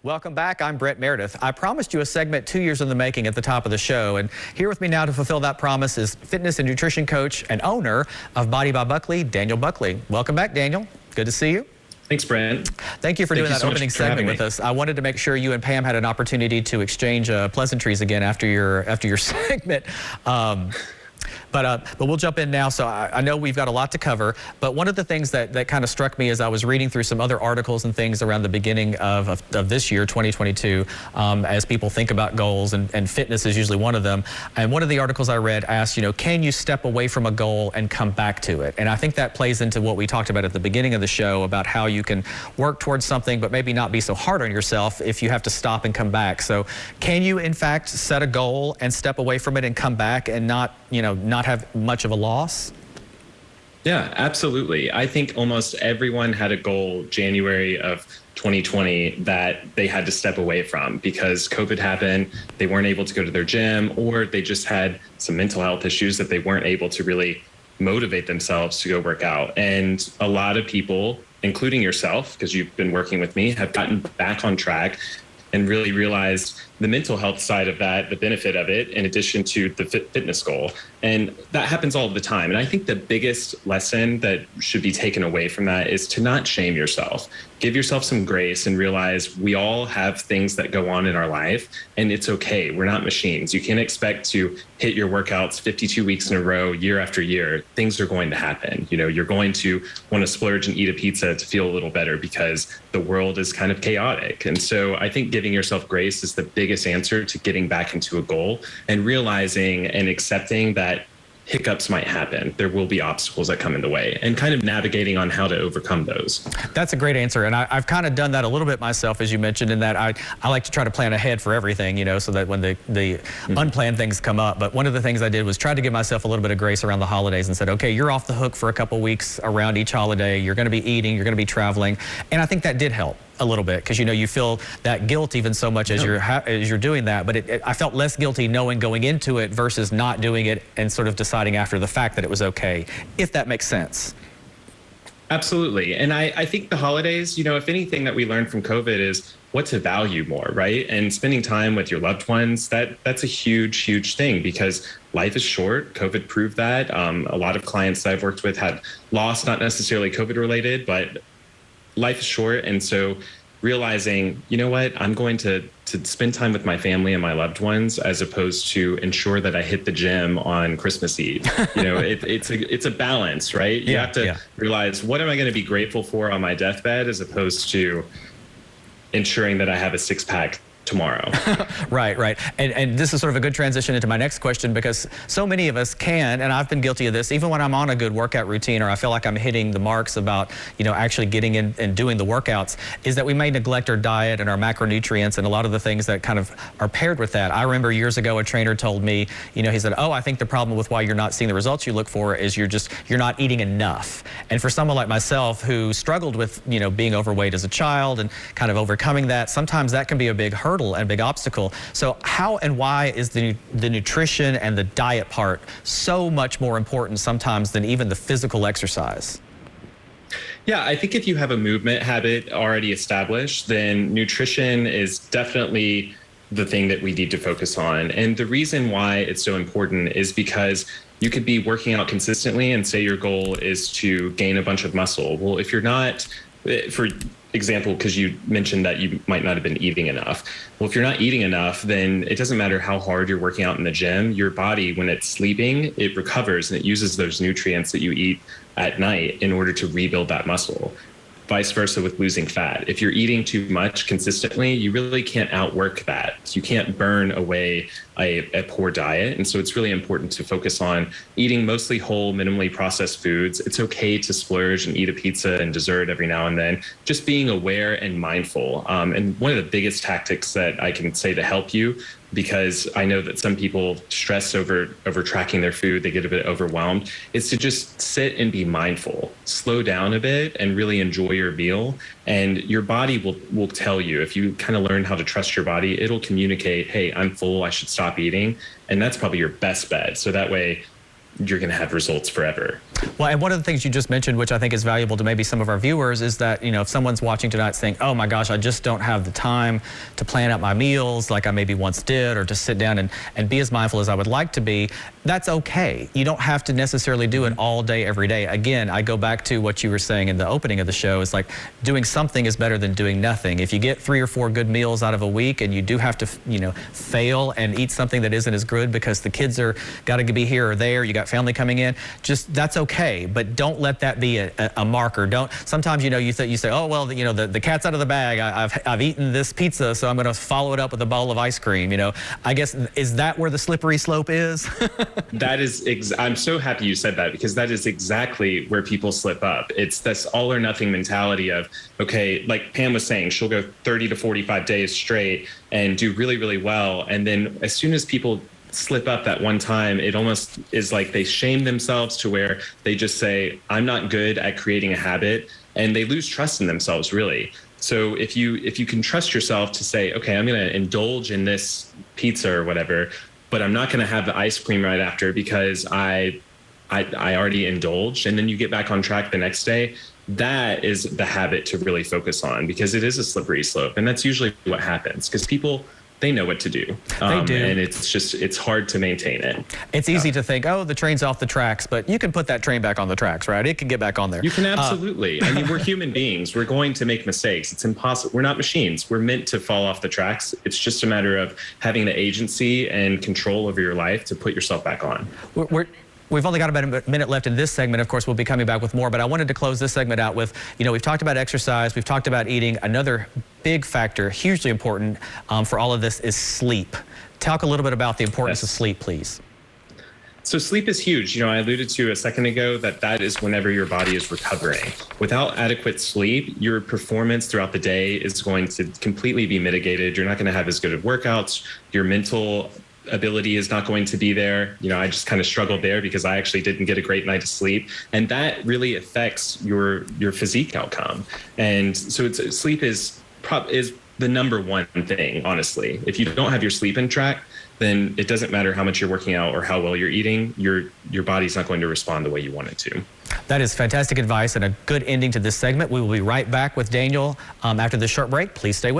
Welcome back. I'm Brent Meredith. I promised you a segment 2 years in the making at the top of the show, and here with me now to fulfill that promise is fitness and nutrition coach and owner of Body by Buckley, Daniel Buckley. Welcome back, Daniel. Good to see you. Thanks, Brent. Thank you for doing that opening segment with us. I wanted to make sure you and Pam had an opportunity to exchange pleasantries again after your segment. But we'll jump in now. So I know we've got a lot to cover, but one of the things that kind of struck me as I was reading through some other articles and things around the beginning of this year, 2022, as people think about goals, and fitness is usually one of them. And one of the articles I read asked, can you step away from a goal and come back to it? And I think that plays into what we talked about at the beginning of the show about how you can work towards something, but maybe not be so hard on yourself if you have to stop and come back. So can you, in fact, set a goal and step away from it and come back and not have much of a loss? Yeah, absolutely. I think almost everyone had a goal January of 2020 that they had to step away from because COVID happened. They weren't able to go to their gym, or they just had some mental health issues that they weren't able to really motivate themselves to go work out. And a lot of people, including yourself, because you've been working with me, have gotten back on track and really realized the mental health side of that, the benefit of it, in addition to the fitness goal. And that happens all the time. And I think the biggest lesson that should be taken away from that is to not shame yourself. Give yourself some grace and realize we all have things that go on in our life, and it's okay. We're not machines. You can't expect to hit your workouts 52 weeks in a row, year after year. Things are going to happen. You're going to want to splurge and eat a pizza to feel a little better because the world is kind of chaotic. And so I think giving yourself grace is the biggest answer to getting back into a goal, and realizing and accepting that hiccups might happen. There will be obstacles that come in the way, and kind of navigating on how to overcome those. That's a great answer. And I've kind of done that a little bit myself, as you mentioned, in that I like to try to plan ahead for everything, so that when the unplanned things come up. But one of the things I did was try to give myself a little bit of grace around the holidays and said, okay, you're off the hook for a couple weeks around each holiday. You're going to be eating, you're going to be traveling. And I think that did help a little bit, because you feel that guilt even so much as you're doing that. But I felt less guilty knowing going into it versus not doing it and sort of deciding after the fact that it was okay, if that makes sense. Absolutely. And I think the holidays, if anything that we learned from COVID is what to value more, right? And spending time with your loved ones, that's a huge, huge thing, because life is short. COVID proved that. A lot of clients that I've worked with had lost, not necessarily COVID related, but life is short. And so realizing, I'm going to spend time with my family and my loved ones, as opposed to ensure that I hit the gym on Christmas Eve. It's a balance, right? You have to realize, what am I going to be grateful for on my deathbed, as opposed to ensuring that I have a six-pack tomorrow. Right. And this is sort of a good transition into my next question, because so many of us can, and I've been guilty of this, even when I'm on a good workout routine, or I feel like I'm hitting the marks about, actually getting in and doing the workouts, is that we may neglect our diet and our macronutrients and a lot of the things that kind of are paired with that. I remember years ago, a trainer told me, he said, I think the problem with why you're not seeing the results you look for is you're not eating enough. And for someone like myself who struggled with, being overweight as a child and kind of overcoming that, sometimes that can be a big hurdle and a big obstacle. So how and why is the nutrition and the diet part so much more important sometimes than even the physical exercise? Yeah, I think if you have a movement habit already established, then nutrition is definitely the thing that we need to focus on. And the reason why it's so important is because you could be working out consistently and say your goal is to gain a bunch of muscle. Well, if you're not, for example, because you mentioned that you might not have been eating enough. Well, if you're not eating enough, then it doesn't matter how hard you're working out in the gym. Your body, when it's sleeping, it recovers and it uses those nutrients that you eat at night in order to rebuild that muscle. Vice versa with losing fat. If you're eating too much consistently, you really can't outwork that. You can't burn away a poor diet. And so it's really important to focus on eating mostly whole, minimally processed foods. It's okay to splurge and eat a pizza and dessert every now and then, just being aware and mindful. And one of the biggest tactics that I can say to help you, because I know that some people stress over tracking their food, they get a bit overwhelmed, is to just sit and be mindful, slow down a bit and really enjoy your meal. And your body will tell you, if you kind of learn how to trust your body, it'll communicate, hey, I'm full, I should stop eating. And that's probably your best bet. So that way you're going to have results forever. Well, and one of the things you just mentioned, which I think is valuable to maybe some of our viewers, is that, you know, if someone's watching tonight saying, oh my gosh, I just don't have the time to plan out my meals like I maybe once did, or to sit down and be as mindful as I would like to be, that's okay. You don't have to necessarily do it all day, every day. Again, I go back to what you were saying in the opening of the show, is like doing something is better than doing nothing. If you get 3 or 4 good meals out of a week and you do have to, you know, fail and eat something that isn't as good because the kids are got to be here or there, you got family coming in, just that's okay. But don't let that be a marker. Don't. Sometimes, you know, you say, oh well, you know, the cat's out of the bag. I've eaten this pizza, so I'm going to follow it up with a bowl of ice cream. You know, I guess, is that where the slippery slope is? That is, I'm so happy you said that, because that is exactly where people slip up. It's this all or nothing mentality of, okay, like Pam was saying, she'll go 30 to 45 days straight and do really, really well. And then as soon as people slip up that one time, it almost is like they shame themselves to where they just say, I'm not good at creating a habit, and they lose trust in themselves, really. So if you can trust yourself to say, okay, I'm going to indulge in this pizza or whatever, but I'm not going to have the ice cream right after because I already indulged, and then you get back on track the next day. That is the habit to really focus on, because it is a slippery slope, and that's usually what happens, because people, they know what to do. They do. And it's hard to maintain it. It's easy to think, oh, the train's off the tracks, but you can put that train back on the tracks, right? It can get back on there. You can absolutely. I mean, we're human beings. We're going to make mistakes. It's impossible. We're not machines. We're meant to fall off the tracks. It's just a matter of having the agency and control over your life to put yourself back on. We've only got about a minute left in this segment. Of course, we'll be coming back with more, but I wanted to close this segment out with, you know, we've talked about exercise, we've talked about eating. Another big factor, hugely important for all of this, is sleep. Talk a little bit about the importance of sleep, please. So sleep is huge. You know, I alluded to a second ago that is whenever your body is recovering. Without adequate sleep, your performance throughout the day is going to completely be mitigated. You're not going to have as good of workouts. Your mental ability is not going to be there. You know, I just kind of struggled there because I actually didn't get a great night of sleep, and that really affects your physique outcome. And so sleep is the number one thing, honestly. If you don't have your sleep in track, then it doesn't matter how much you're working out or how well you're eating, your body's not going to respond the way you want it to. That is fantastic advice and a good ending to this segment. We will be right back with Daniel after this short break. Please stay with us.